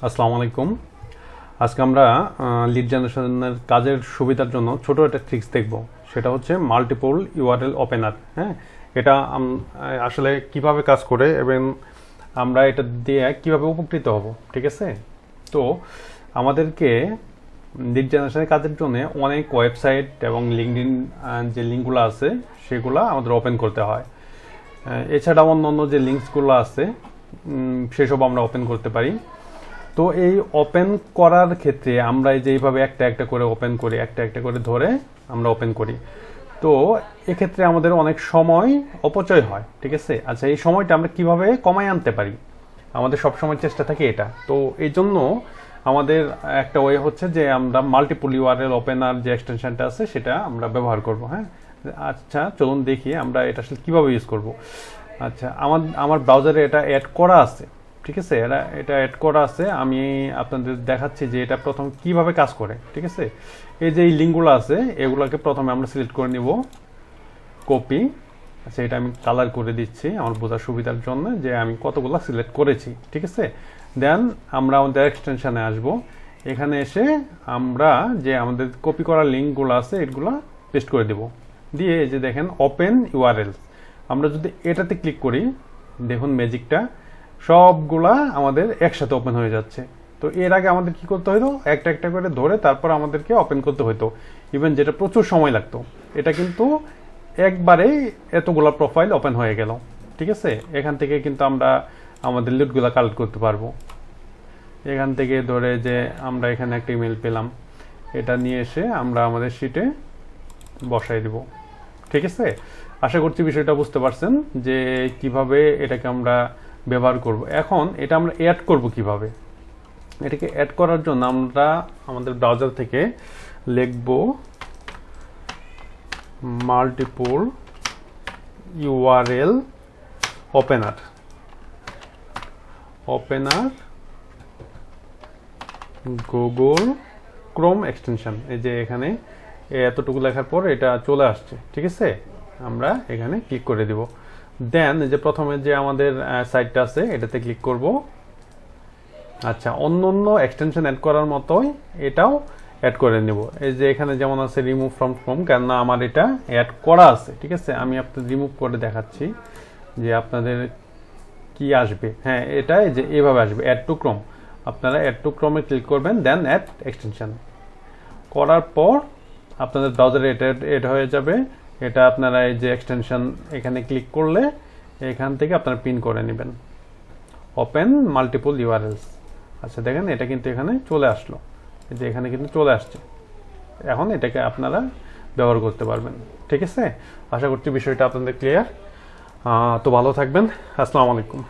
আসসালামু আলাইকুম। আজকে আমরা লিড জেনারেশনের কাজের সুবিধার জন্য ছোট একটা ট্রিক্স দেখব। সেটা হচ্ছে মাল্টিপল ইউআরএল ওপেনার। হ্যাঁ, এটা আসলে কিভাবে কাজ করে এবং আমরা এটা দিয়ে কিভাবে উপকৃত হব, ঠিক আছে? তো আমাদেরকে লিড জেনারেশনের কাজের জন্য অনেক ওয়েবসাইট এবং লিঙ্কডইন যে লিঙ্কগুলো আছে সেগুলো আমাদের ওপেন করতে হয়। এছাড়া অন্য যে লিঙ্কসগুলো আছে সেসব আমরা ওপেন করতে পারি। তো এই ওপেন করার ক্ষেত্রে আমরা এই যে এইভাবে একটা একটা করে ওপেন করি, একটা একটা করে ধরে আমরা ওপেন করি। তো এক্ষেত্রে আমাদের অনেক সময় অপচয় হয়, ঠিক আছে? আচ্ছা, এই সময়টা আমরা কিভাবে কমায় আনতে পারি? আমাদের সবসময় চেষ্টা থাকে এটা। তো এই জন্য আমাদের একটা ওয়ে হচ্ছে যে আমরা মাল্টিপল ইউআরএল ওপেনার যে এক্সটেনশনটা আছে সেটা আমরা ব্যবহার করব। হ্যাঁ, আচ্ছা চলুন দেখি আমরা এটা আসলে কীভাবে ইউজ করব। আচ্ছা, আমার ব্রাউজারে এটা অ্যাড করা আছে, ঠিক আছে? এটা অ্যাড করা আছে। আমি আপনাদের দেখাচ্ছি যে এটা প্রথম কিভাবে কাজ করে, ঠিক আছে? এই যে এই লিঙ্কগুলো আছে এগুলোকে প্রথমে আমরা সিলেক্ট করে নিব, কপি। আচ্ছা, এটা আমি কালার করে দিচ্ছি আমার বোঝার সুবিধার জন্য যে আমি কতগুলো সিলেক্ট করেছি, ঠিক আছে? দেন আমরা আমাদের এক্সটেনশনে আসব। এখানে এসে আমরা যে আমাদের কপি করা লিঙ্কগুলো আছে এগুলো পেস্ট করে দেব। দিয়ে এই যে দেখেন ওপেন ইউআরএল, আমরা যদি এটাতে ক্লিক করি দেখুন ম্যাজিকটা, সবগুলা আমাদের একসাথে ওপেন হয়ে যাচ্ছে। তো এর আগে আমাদের কি করতে হতো, একটা একটা করে ধরে তারপর আমাদেরকে ওপেন করতে হতো, ইভেন যেটা প্রচুর সময় লাগতো। এটা কিন্তু একবারেই এতগুলা প্রোফাইল ওপেন হয়ে গেল, ঠিক আছে? এখান থেকে কিন্তু আমরা আমাদের লিডগুলা কালেক্ট করতে পারবো। এখান থেকে ধরে যে আমরা এখানে একটা ইমেল পেলাম, এটা নিয়ে এসে আমরা আমাদের শিটে বসাই দিব, ঠিক আছে? আশা করছি বিষয়টা বুঝতে পারছেন যে কিভাবে এটাকে আমরা ব্যবহার করব। এখন এটা আমরা অ্যাড করব কিভাবে? এটাকে অ্যাড করার জন্য আমরা আমাদের ব্রাউজার থেকে লিখব multiple URL opener Google Chrome extension. এই যে এখানে এতটুকু লেখার পর এটা চলে আসছে, ঠিক আছে? আমরা এখানে ক্লিক করে দিব। দেন যে প্রথমে যে আমাদের সাইটটা আছে এটাতে ক্লিক করব। আচ্ছা, অন্য এক্সটেনশন অ্যাড করার মতোই এটাও অ্যাড করে নেব। এই যে এখানে যেমন আছে রিমুভ ফ্রম ক্রোম, কেননা আমার এটা অ্যাড করা আছে, ঠিক আছে? আমি আপনাদের রিমুভ করে দেখাচ্ছি যে আপনাদের কি আসবে। হ্যাঁ, এটাই যে এভাবে আসবে, অ্যাড টু ক্রোম। আপনারা অ্যাড টু ক্রোমে ক্লিক করবেন, দেন অ্যাড এক্সটেনশন করার পর আপনাদের ব্রাউজারে এটা অ্যাড হয়ে যাবে। এটা আপনারা এই যে এক্সটেনশন এখানে ক্লিক করলে এখান থেকে আপনারা পিন করে নেবেন, ওপেন মাল্টিপল ইউআরএলস। আচ্ছা দেখেন এটা কিন্তু এখানে চলে আসলো, এই যে এখানে কিন্তু চলে আসছে। এখন এটাকে আপনারা ব্যবহার করতে পারবেন, ঠিক আছে? আশা করছি বিষয়টা আপনাদের ক্লিয়ার। তো ভালো থাকবেন। আসসালামু আলাইকুম।